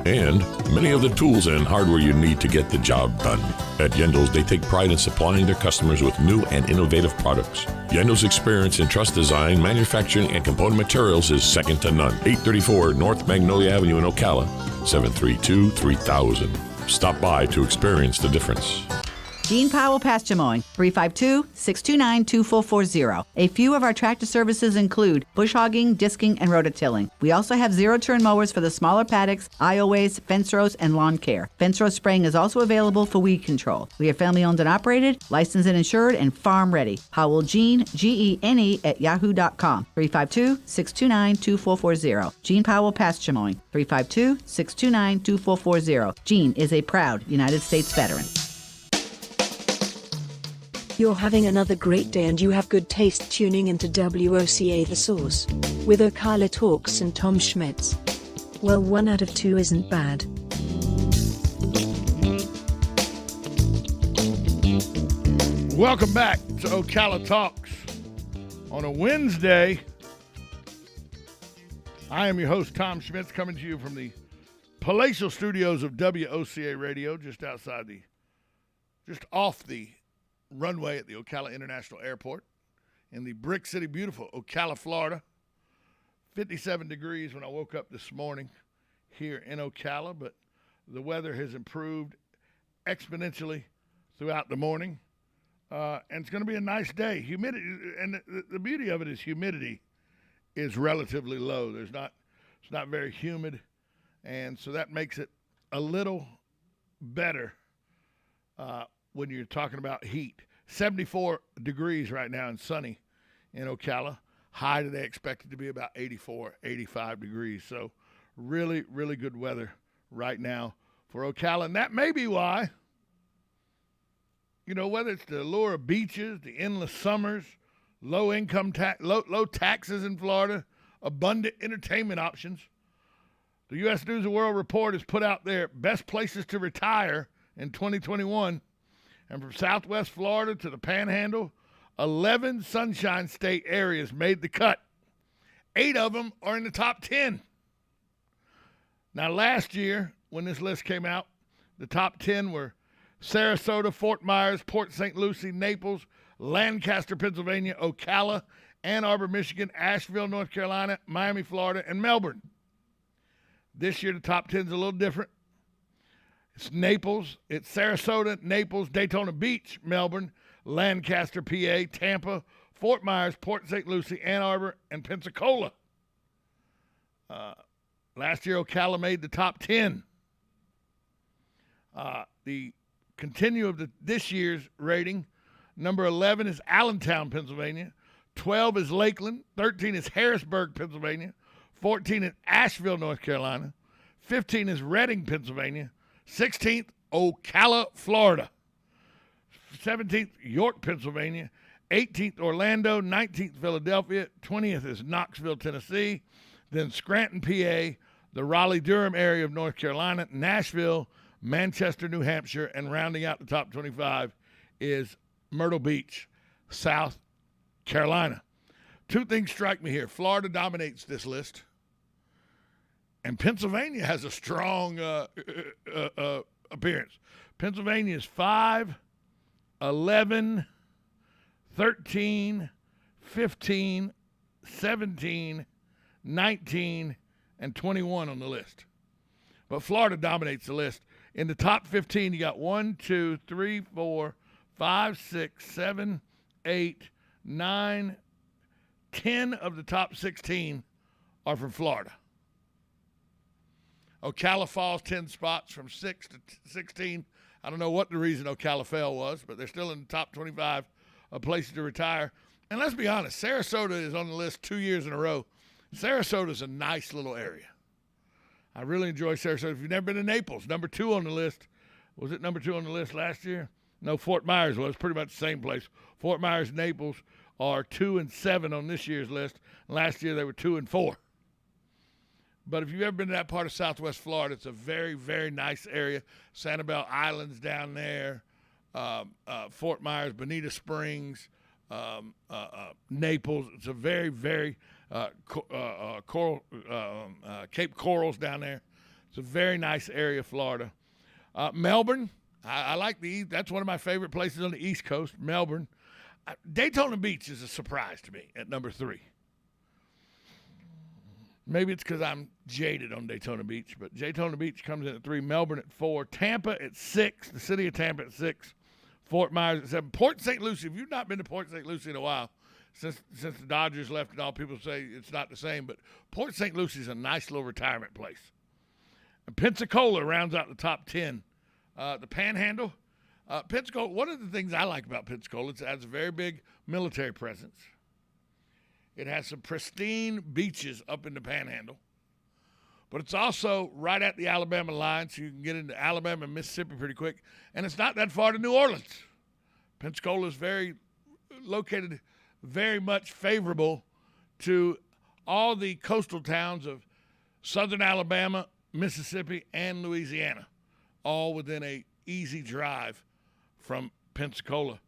and many of the tools and hardware you need to get the job done. At Yendel's, they take pride in supplying their customers with new and innovative products. Yendel's experience in truss design, manufacturing, and component materials is second to none. 834 North Magnolia Avenue in Ocala, 732-3000. Stop by to experience the difference. Gene Powell Pasture Mowing, 352-629-2440. A few of our tractor services include bush hogging, disking, and rototilling. We also have zero-turn mowers for the smaller paddocks, aisleways, fence rows, and lawn care. Fence row spraying is also available for weed control. We are family-owned and operated, licensed and insured, and farm-ready. Powell Gene, Gene, at yahoo.com, 352-629-2440. Gene Powell Pasture Mowing, 352-629-2440. Gene is a proud United States veteran. You're having another great day and you have good taste tuning into WOCA The Source with Ocala Talks and Tom Schmitz. Well, 1 out of 2 isn't bad. Welcome back to Ocala Talks on a Wednesday. I am your host, Tom Schmitz, coming to you from the palatial studios of WOCA Radio, just off the runway at the Ocala International Airport in the Brick City, beautiful Ocala, Florida. 57 degrees when I woke up this morning here in Ocala, but the weather has improved exponentially throughout the morning, and it's going to be a nice day. Humidity, and the beauty of it is humidity is relatively low. It's not very humid, and so that makes it a little better when you're talking about heat. 74 degrees right now and sunny in Ocala. High today expected to be about 84, 85 degrees. So really, really good weather right now for Ocala. And that may be why, whether it's the allure of beaches, the endless summers, low taxes in Florida, abundant entertainment options. The U.S. News and World Report has put out their best places to retire in 2021. And from Southwest Florida to the Panhandle, 11 Sunshine State areas made the cut. 8 of them are in the top 10. Now, last year, when this list came out, the top 10 were Sarasota, Fort Myers, Port St. Lucie, Naples, Lancaster, Pennsylvania, Ocala, Ann Arbor, Michigan, Asheville, North Carolina, Miami, Florida, and Melbourne. This year, the top 10 is a little different. It's Naples, it's Sarasota, Naples, Daytona Beach, Melbourne, Lancaster, PA, Tampa, Fort Myers, Port St. Lucie, Ann Arbor, and Pensacola. Last year, Ocala made the top 10. The continue of this year's rating, number 11 is Allentown, Pennsylvania. 12 is Lakeland. 13 is Harrisburg, Pennsylvania. 14 is Asheville, North Carolina. 15 is Reading, Pennsylvania. 16th, Ocala, Florida. 17th, York, Pennsylvania. 18th, Orlando. 19th, Philadelphia. 20th is Knoxville, Tennessee. Then Scranton, PA. The Raleigh-Durham area of North Carolina. Nashville, Manchester, New Hampshire. And rounding out the top 25 is Myrtle Beach, South Carolina. 2 things strike me here. Florida dominates this list. And Pennsylvania has a strong appearance. Pennsylvania is 5, 11, 13, 15, 17, 19, and 21 on the list. But Florida dominates the list. In the top 15, you got 1, 2, 3, 4, 5, 6, 7, 8, 9, 10 of the top 16 are from Florida. Ocala falls 10 spots from 6 to 16. I don't know what the reason Ocala fell was, but they're still in the top 25 of places to retire. And let's be honest, Sarasota is on the list 2 years in a row. Sarasota is a nice little area. I really enjoy Sarasota. If you've never been to Naples, number 2 on the list. Was it number 2 on the list last year? No, Fort Myers was pretty much the same place. Fort Myers and Naples are 2 and 7 on this year's list. Last year they were 2 and 4. But if you've ever been to that part of Southwest Florida, it's a very, very nice area. Sanibel Island's down there, Fort Myers, Bonita Springs, Naples. It's a very, very Cape Coral's down there. It's a very nice area of Florida. Melbourne, I like that's one of my favorite places on the East Coast, Melbourne. Daytona Beach is a surprise to me at number 3. Maybe it's because I'm jaded on Daytona Beach, but Daytona Beach comes in at 3, Melbourne at 4, Tampa at 6, the city of Tampa at 6, Fort Myers at 7, Port St. Lucie. If you've not been to Port St. Lucie in a while, since the Dodgers left and all, people say it's not the same, but Port St. Lucie is a nice little retirement place. And Pensacola rounds out the top 10. The Panhandle. Pensacola, one of the things I like about Pensacola, it has a very big military presence. It has some pristine beaches up in the Panhandle. But it's also right at the Alabama line, so you can get into Alabama and Mississippi pretty quick. And it's not that far to New Orleans. Pensacola is located very much favorable to all the coastal towns of southern Alabama, Mississippi, and Louisiana, all within a easy drive from Pensacola.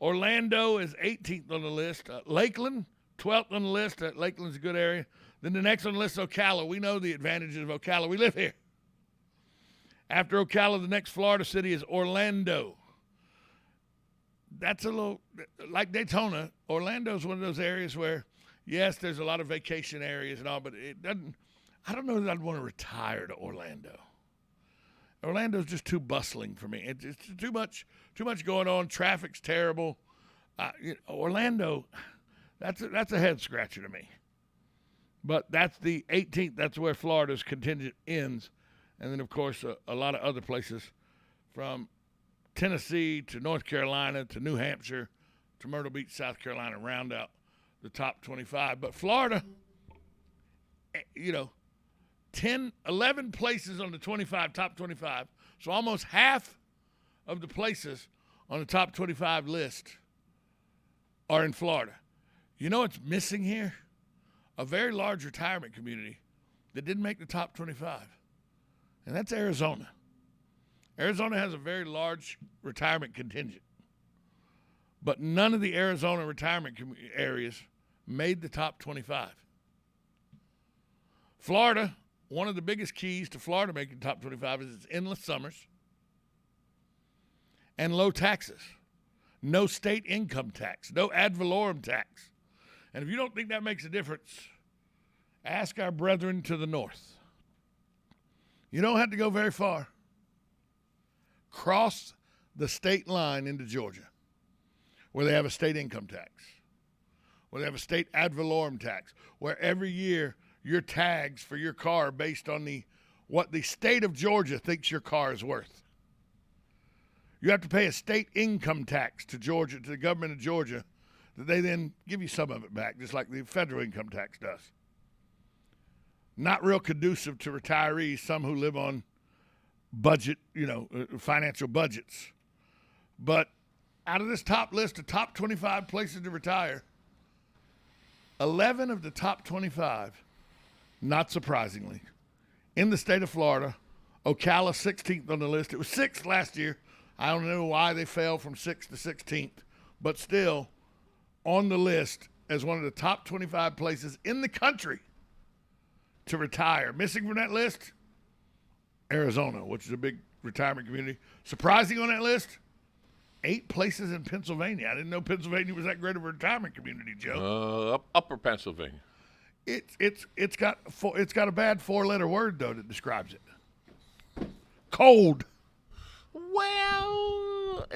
Orlando is 18th on the list. Lakeland, 12th on the list. Lakeland's a good area. Then the next on the list is Ocala. We know the advantages of Ocala. We live here. After Ocala, the next Florida city is Orlando. That's a little like Daytona. Orlando is one of those areas where, yes, there's a lot of vacation areas and all, but it doesn't. I don't know that I'd want to retire to Orlando. Orlando's just too bustling for me. It's too much going on. Traffic's terrible. Orlando, that's a head scratcher to me. But that's the 18th. That's where Florida's contingent ends, and then of course a lot of other places, from Tennessee to North Carolina to New Hampshire to Myrtle Beach, South Carolina, round out the top 25. But Florida, 11 places on the top 25. So almost half of the places on the top 25 list are in Florida. You know what's missing here? A very large retirement community that didn't make the top 25. And that's Arizona. Arizona has a very large retirement contingent. But none of the Arizona retirement areas made the top 25. Florida, one of the biggest keys to Florida making the top 25 is its endless summers and low taxes. No state income tax, no ad valorem tax. And if you don't think that makes a difference, ask our brethren to the north. You don't have to go very far. Cross the state line into Georgia, where they have a state income tax, where they have a state ad valorem tax, where every year your tags for your car are based on what the state of Georgia thinks your car is worth. You have to pay a state income tax to Georgia, to the government of Georgia, that they then give you some of it back, just like the federal income tax does. Not real conducive to retirees, some who live on budget, financial budgets. But out of this top list of top 25 places to retire, 11 of the top 25, not surprisingly, in the state of Florida. Ocala, 16th on the list. It was 6th last year. I don't know why they fell from 6th to 16th, but still on the list as one of the top 25 places in the country to retire. Missing from that list, Arizona, which is a big retirement community. Surprising on that list, 8 places in Pennsylvania. I didn't know Pennsylvania was that great of a retirement community, Joe. Upper Pennsylvania. It's got a bad 4-letter word though that describes it. Cold. Well,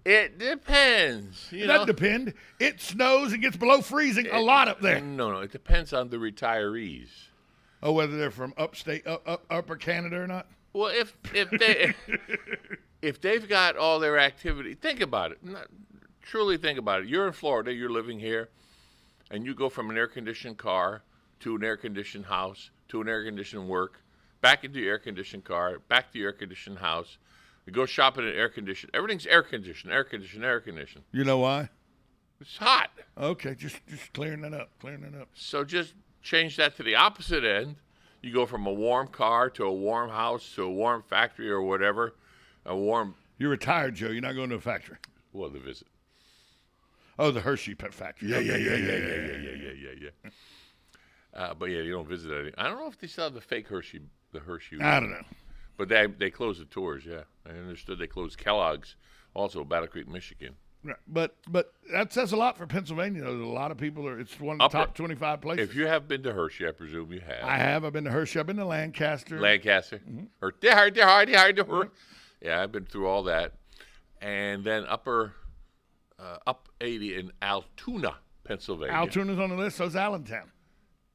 it depends. It doesn't depend. It snows and gets below freezing a lot up there. No, it depends on the retirees. Oh, whether they're from upstate, upper Canada or not? Well, if they've got all their activity, think about it. Truly think about it. You're in Florida, you're living here, and you go from an air-conditioned car to an air-conditioned house to an air-conditioned work, back into your air-conditioned car, back to your air-conditioned house. You go shopping at air-conditioned. Everything's air-conditioned. You know why? It's hot. Okay, just clearing that up. So just change that to the opposite end. You go from a warm car to a warm house to a warm factory or whatever. You're retired, Joe. You're not going to a factory. Well, the visit. Oh, the Hershey pet factory. Yeah. But yeah, you don't visit any. I don't know if they still have the fake Hershey the Hershey. I don't know. But they closed the tours, yeah. I understood they closed Kellogg's, also Battle Creek, Michigan. Right. But that says a lot for Pennsylvania. Though. A lot of people it's one of the top 25 places. If you have been to Hershey, I presume you have. I have. I've been to Hershey. I've been to Lancaster. Mm-hmm. Yeah, I've been through all that. And then up 80 in Altoona, Pennsylvania. Altoona's on the list. So's Allentown.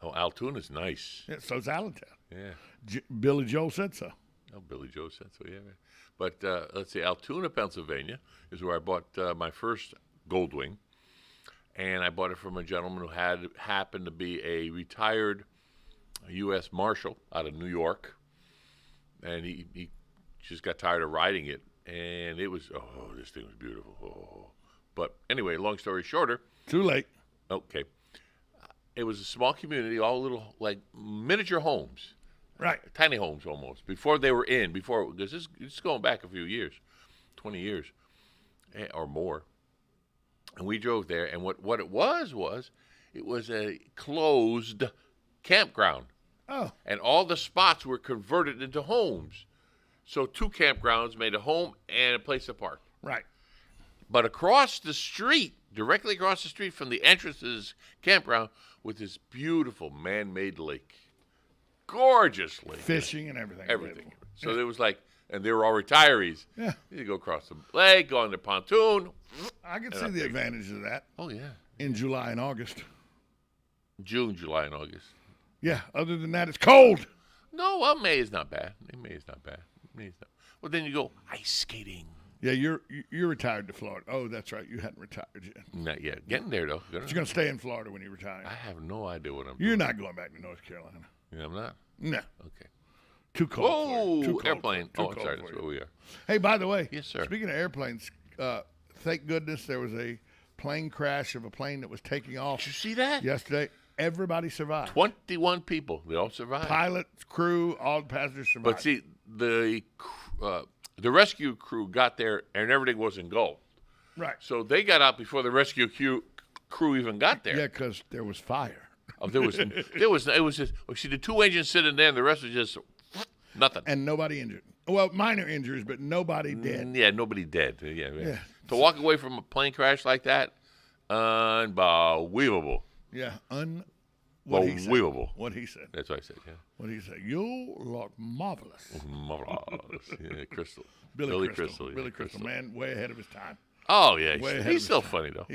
Oh, Altoona's nice. Yeah, so's Allentown. Yeah. Billy Joel said so. Oh, Billy Joe said so, yeah. But let's see, Altoona, Pennsylvania is where I bought my first Goldwing. And I bought it from a gentleman who happened to be a retired U.S. Marshal out of New York. And he just got tired of riding it. And it was, this thing was beautiful. Oh. But anyway, long story shorter. Too late. Okay. It was a small community, all little, like, miniature homes. Right. Tiny homes almost. Before they were because this is going back a few years, 20 years or more. And we drove there, and what it was it was a closed campground. Oh. And all the spots were converted into homes. So 2 campgrounds made a home and a place to park. Right. But across the street, directly across the street from the entrance to this campground, was this beautiful man-made lake. Gorgeous lake. Fishing and everything. Everything. So there was and they were all retirees. Yeah. You go across the lake, go on the pontoon. I can see the advantage of that. Oh, yeah. In July and August. June, July, and August. Yeah. Other than that, it's cold. No, well, May is not bad. May is not bad. Well, then you go ice skating. Yeah, you're retired to Florida. Oh, that's right. You hadn't retired yet. Not yet. Getting there, though. But you're going to stay in Florida when you retire. I have no idea what I'm doing. You're not going back to North Carolina. Yeah, I'm not? No. Okay. Too cold for you. Too Whoa, cold airplane. for you. Oh, I'm sorry. That's where we are. Hey, by the way. Yes, sir. Speaking of airplanes, thank goodness there was a plane crash of a plane that was taking off. Did you see that? Yesterday. Everybody survived. 21 people. They all survived. Pilots, crew, all the passengers survived. But see, the rescue crew got there and everything was engulfed. Right. So they got out before the rescue crew even got there. Yeah, because there was fire. Oh, it was just, see, the 2 engines sitting there and the rest was just nothing. And nobody injured. Well, minor injuries, but nobody dead. Yeah, nobody dead. Yeah. To walk away from a plane crash like that, unbelievable. Yeah, unbelievable. What he said. That's what I said, yeah. What he said. You look marvelous. Marvelous. Yeah, Crystal. Billy Crystal. Yeah, Billy Crystal, man, way ahead of his time. Oh, yeah. He's still funny, though.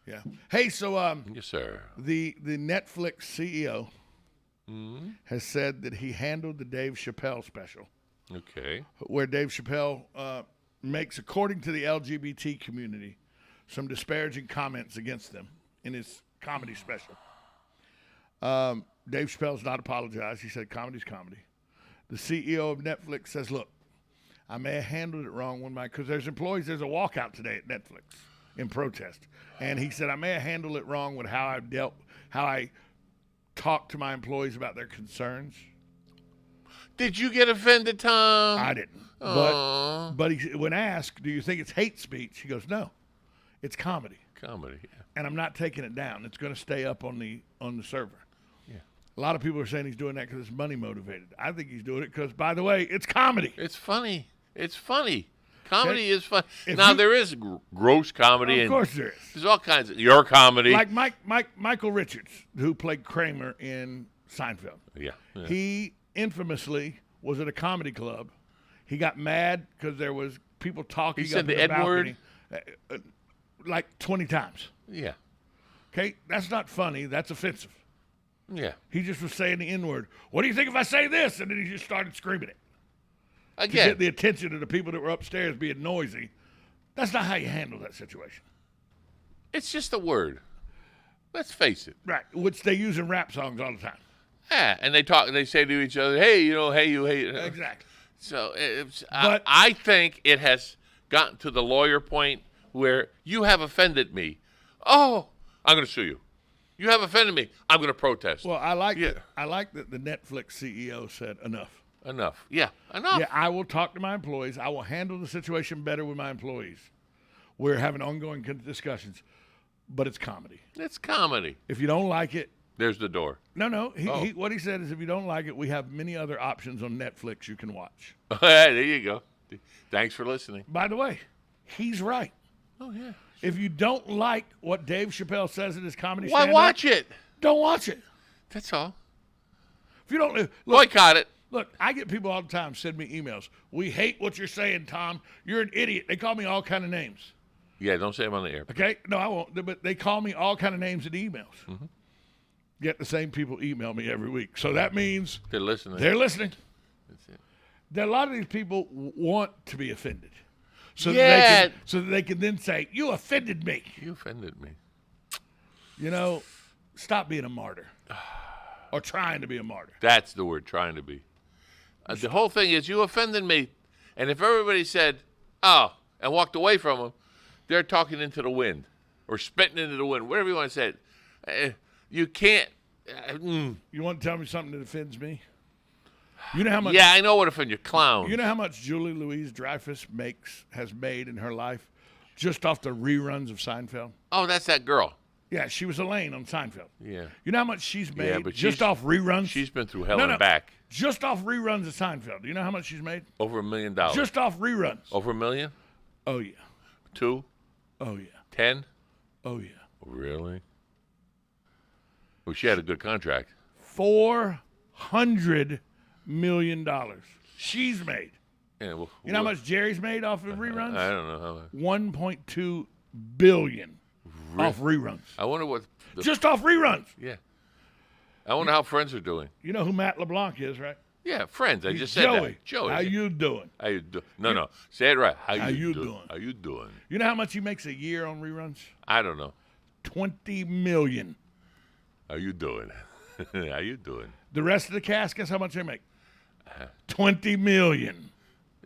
Yeah. Hey, so yes, sir. The Netflix CEO has said that he handled the Dave Chappelle special. Okay. Where Dave Chappelle makes, according to the LGBT community, some disparaging comments against them in his comedy special. Dave Chappelle's not apologized. He said comedy's comedy. The CEO of Netflix says, look, I may have handled it wrong because there's a walkout today at Netflix in protest. And he said, I may have handled it wrong with how I talked to my employees about their concerns. Did you get offended, Tom? I didn't. But when asked, do you think it's hate speech? He goes, no, it's comedy. Comedy, yeah. And I'm not taking it down. It's going to stay up on the server. Yeah. A lot of people are saying he's doing that because it's money motivated. I think he's doing it because, by the way, it's comedy. It's funny. Comedy is fun. Now, there is gross comedy. Of course there is. There's all kinds of your comedy. Like Michael Richards, who played Kramer in Seinfeld. Yeah. He infamously was at a comedy club. He got mad because there was people talking. He said the N-word? Like 20 times. Yeah. Okay? That's not funny. That's offensive. Yeah. He just was saying the N-word. What do you think if I say this? And then he just started screaming it. Again. To get the attention of the people that were upstairs being noisy. That's not how you handle that situation. It's just a word. Let's face it. Right. Which they use in rap songs all the time. Yeah. And they say to each other, hey, hey, you hate it. Exactly. So I think it has gotten to the lawyer point where you have offended me. Oh, I'm going to sue you. You have offended me. I'm going to protest. Well, I like that the Netflix CEO said enough. Enough. Yeah, enough. Yeah, I will talk to my employees. I will handle the situation better with my employees. We're having ongoing discussions, but it's comedy. It's comedy. If you don't like it, There's the door. No. What he said is if you don't like it, we have many other options on Netflix you can watch. There you go. Thanks for listening. By the way, he's right. Oh, yeah. If you don't like what Dave Chappelle says in his comedy Why stand-up, watch it? don't watch it. That's all. If you don't look, Boycott it. Look, I get people all the time send me emails. We hate what you're saying, Tom. You're an idiot. They call me all kind of names. Yeah, don't say them on the air. Okay? No, I won't. But they call me all kind of names in emails. Mm-hmm. Yet the same people email me every week. So that means They're listening. That's it. A lot of these people want to be offended. So Yeah. that they can then say, you offended me. You offended me. You know, stop being a martyr. Or trying to be a martyr. That's the word, trying to be. The whole thing is you offended me. And if everybody said, oh, and walked away from them, they're talking into the wind or spitting into the wind, whatever you want to say it. You can't. You want to tell me something that offends me? You know how much? Yeah, I know what offend you, clowns. You know how much Julie Louise-Dreyfus has made in her life just off the reruns of Seinfeld? Oh, that's that girl. Yeah, she was Elaine on Seinfeld. Yeah. You know how much she's made but just off reruns? She's been through hell and back. Just off reruns of Seinfeld. Do you know how much she's made? Over $1 million. Just off reruns. Over $1 million? Oh, yeah. 2? Oh, yeah. 10? Oh, yeah. Really? Well, she had a good contract. $400 million she's made. Yeah, well, You know how much Jerry's made off of reruns? I don't know how much. $1.2 billion off reruns. I wonder what. Just off reruns. Yeah. I wonder how Friends are doing. You know who Matt LeBlanc is, right? Yeah, Friends. I He's just said Joey. that. Joey. How you doing? How you doing? No. Say it right. How you doing? How you doing? You know how much he makes a year on reruns? I don't know. $20 million. How you doing? How you doing? The rest of the cast, guess how much they make? $20 million.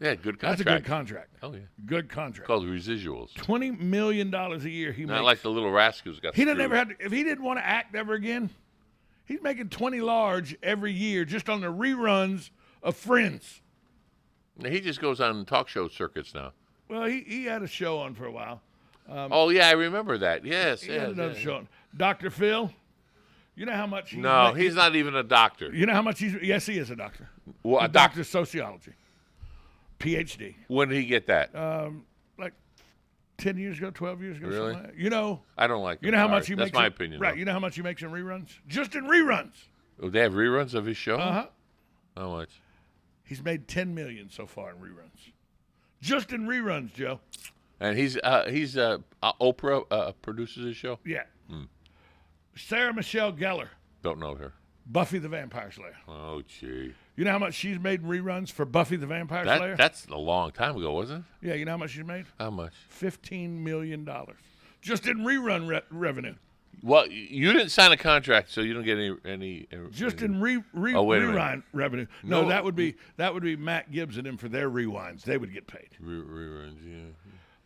Yeah, good contract. That's a good contract. Oh, yeah. Good contract. Called residuals. $20 million a year he Not makes. like the little rascals got He screwed. didn't ever have to, if he didn't want to act ever again, he's making 20 large every year just on the reruns of Friends. Now, he just goes on talk show circuits now. Well, he had a show on for a while. Oh, yeah, I remember that. Yes, He had another show on. Dr. Phil, you know how much he's not even a doctor. You know how much yes, he is a doctor. Well, a doctor of sociology. PhD. When did he get that? Like 10 years ago, 12 years ago. Really? Something like that. You know. I don't like him. You know how Sorry. much he That's makes. my opinion. Right. Though. You know how much he makes in reruns? Just in reruns. Oh, they have reruns of his show? Uh-huh. How much? He's made $10 million so far in reruns. Just in reruns, Joe. And he's Oprah produces his show? Yeah. Sarah Michelle Gellar. Don't know her. Buffy the Vampire Slayer. Oh, gee. You know how much she's made in reruns for Buffy the Vampire Slayer? That's a long time ago, wasn't it? Yeah, you know how much she's made? How much? $15 million. Just in rerun revenue. Well, you didn't sign a contract, so you don't get any. Just in rerun revenue. No, that would be Matt Gibbs and them for their rewinds. They would get paid. Reruns,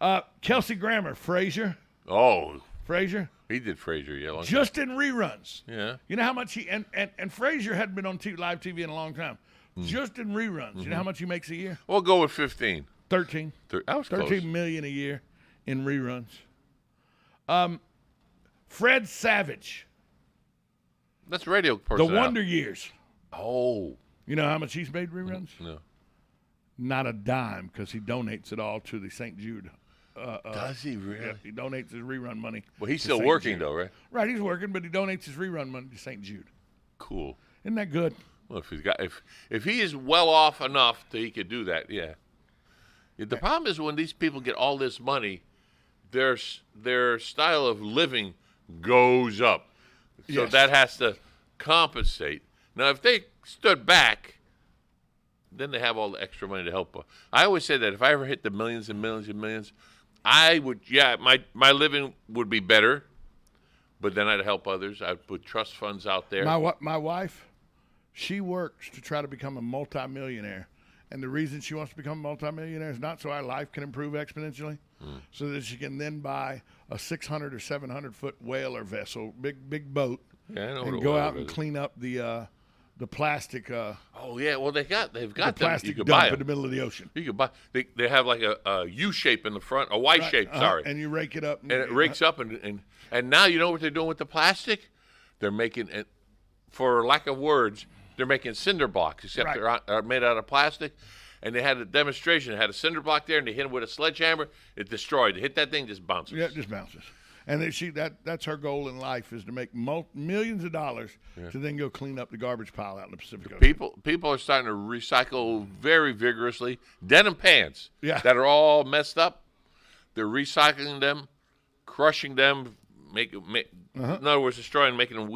yeah. Kelsey Grammer, Frasier. Oh, Frasier. he did Frasier, yeah. Just in reruns. Yeah. You know how much he and Frasier hadn't been on live TV in a long time. Just in reruns. You know how much he makes a year? We'll go with 15. 13. I was 13 close. million a year in reruns. Fred Savage. That's radio The personnel. Wonder Years. Oh. You know how much he's made reruns? No. Not a dime, because he donates it all to the St. Jude. Does he really? Yeah, he donates his rerun money. Well, he's to still St. working, Jude. though, right? Right, he's working, but he donates his rerun money to St. Jude. Cool. Isn't that good? Well, if he is well off enough that he could do that, yeah. The problem is when these people get all this money, their style of living goes up. So Yes. that has to compensate. Now, if they stood back, then they have all the extra money to help. I always say that if I ever hit the millions and millions and millions, I would, my living would be better, but then I'd help others. I'd put trust funds out there. My wife, she works to try to become a multimillionaire. And the reason she wants to become a multimillionaire is not so our life can improve exponentially, so that she can then buy a 600 or 700 foot whaler vessel, big boat, Yeah, I know and what a go whaler out and is. clean up the plastic Oh yeah, well they've got the them. You plastic could dump buy in the them. middle of the ocean. You could buy. They have like a U shape in the front, a Y shape. Sorry, And you rake it up, and it rakes up and now you know what they're doing with the plastic? they're making, for lack of words, they're making cinder blocks, except they're made out of plastic. And they had a demonstration. They had a cinder block there, and they hit it with a sledgehammer. It destroyed. They hit that thing, just bounces. Yeah, it just bounces. And that's her goal in life, is to make millions of dollars to then go clean up the garbage pile out in the Pacific Ocean. People are starting to recycle very vigorously. Denim pants that are all messed up, they're recycling them, crushing them, in other words, destroying, making them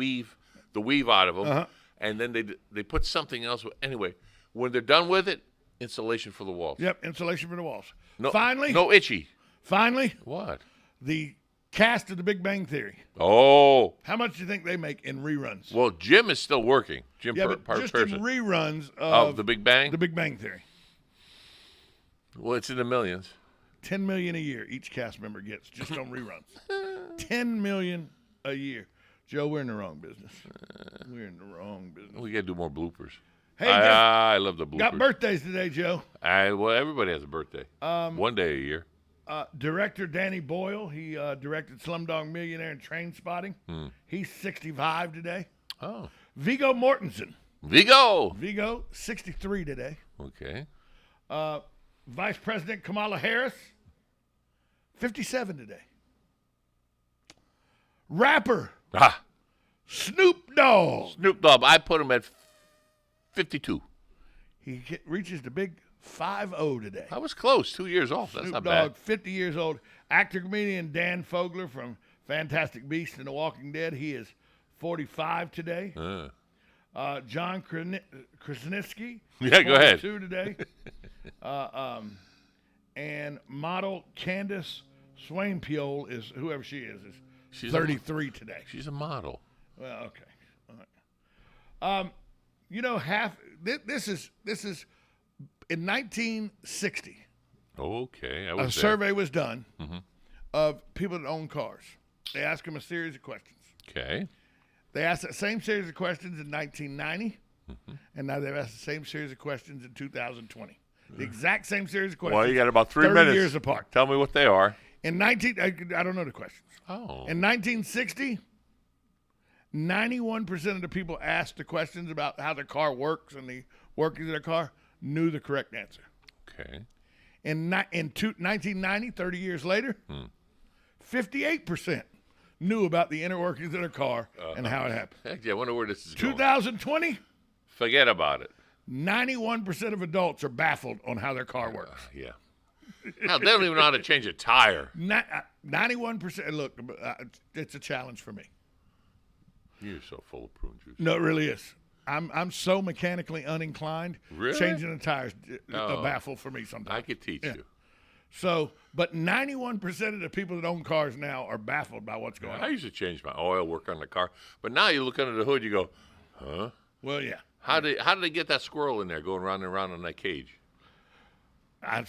the weave out of them. And then they put something else. Anyway, when they're done with it, insulation for the walls. Yep, insulation for the walls. No, finally. No itchy. Finally. What? The cast of The Big Bang Theory. Oh. How much do you think they make in reruns? Well, Jim is still working. Jim but just in reruns of The Big Bang? The Big Bang Theory. Well, it's in the millions. $10 million a year each cast member gets just on reruns. $10 million a year. Joe, we're in the wrong business. We're in the wrong business. We got to do more bloopers. Hey, I love the bloopers. Got birthdays today, Joe. Well, everybody has a birthday. One day a year. Director Danny Boyle, he directed Slumdog Millionaire and Trainspotting. He's 65 today. Oh. Viggo Mortensen. Viggo, 63 today. Okay. Vice President Kamala Harris, 57 today. Rapper Snoop Dogg. I put him at 52. He reaches the big 50 today. I was close, 2 years off. That's Snoop not Dogg, bad. 50 years old. Actor, comedian Dan Fogler from Fantastic Beasts and The Walking Dead. He is 45 today. John Krasinski. Yeah, go ahead. 42 today. And model Candace Swainpiole is, whoever she is she's 33 today. She's a model. Well, okay. All right. You know, this is in 1960. Okay. A survey was done of people that own cars. They asked them a series of questions. Okay. They asked that same series of questions in 1990, and now they've asked the same series of questions in 2020. The exact same series of questions. Well, you got about 3 30 minutes. years apart. Tell me what they are. I don't know the questions. Oh. In 1960, 91% of the people asked the questions about how their car works and the workings of their car knew the correct answer. Okay. In 1990, 30 years later, 58% knew about the inner workings of their car and how it happened. Heck yeah, I wonder where this is going. 2020, forget about it. 91% of adults are baffled on how their car works. Yeah. Hell, they don't even know how to change a tire. 91%. Look, it's a challenge for me. You're so full of prune juice. No, it really is. I'm so mechanically uninclined. Really? Changing the tires a baffle for me sometimes. I could teach you. So, but 91% of the people that own cars now are baffled by what's going on. I used to change my oil, work on the car, but now you look under the hood, you go, huh? Well, yeah. How did they get that squirrel in there going round and round in that cage? I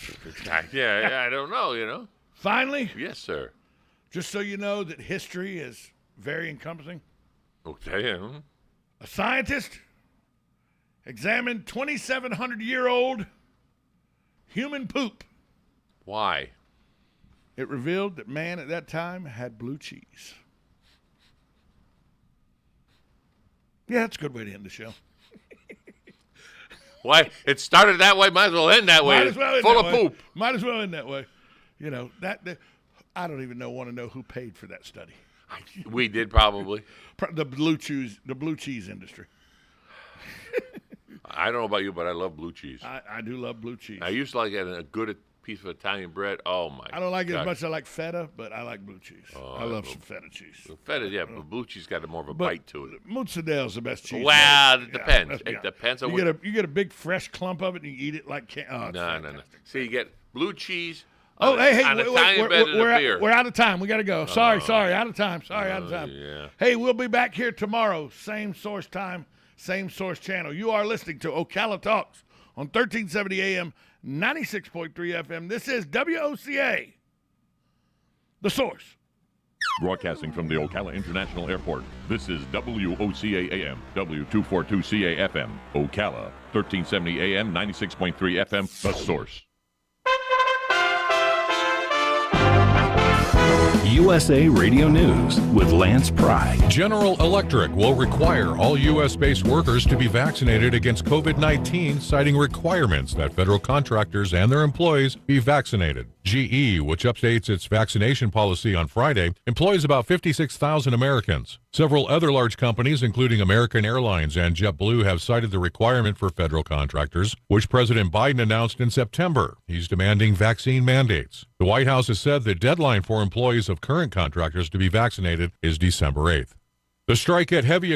don't know, you know. Finally, yes, sir. Just so you know that history is very encompassing. Okay. A scientist examined 2,700-year-old human poop. Why? It revealed that man at that time had blue cheese. Yeah, that's a good way to end the show. Why? It started that way, might as well end that way. Might as well end full that of way. poop. Might as well end that way. You know, that I don't even want to know who paid for that study. We did probably. The blue cheese industry. I don't know about you, but I love blue cheese. I do love blue cheese. I used to like a good piece of Italian bread. Oh my! I don't like it as much as I like feta, but I like blue cheese. I love some feta cheese. Feta, yeah, but blue cheese got more of a bite to it. Mozzarella is the best cheese. Well, it depends. It depends on you get a big fresh clump of it and you eat it like no. See, you get blue cheese. Hey, we're out of time. We got to go. Sorry, out of time. Out of time. Yeah. Hey, we'll be back here tomorrow. Same source time, same source channel. You are listening to Ocala Talks on 1370 AM, 96.3 FM. This is WOCA, The Source. Broadcasting from the Ocala International Airport, this is WOCA AM, W242CA FM, Ocala, 1370 AM, 96.3 FM, The Source. USA Radio News with Lance Pry. General Electric will require all U.S.-based workers to be vaccinated against COVID-19, citing requirements that federal contractors and their employees be vaccinated. GE, which updates its vaccination policy on Friday, employs about 56,000 Americans. Several other large companies, including American Airlines and JetBlue, have cited the requirement for federal contractors, which President Biden announced in September. He's demanding vaccine mandates. The White House has said the deadline for employees of current contractors to be vaccinated is December 8th. The strike at heavy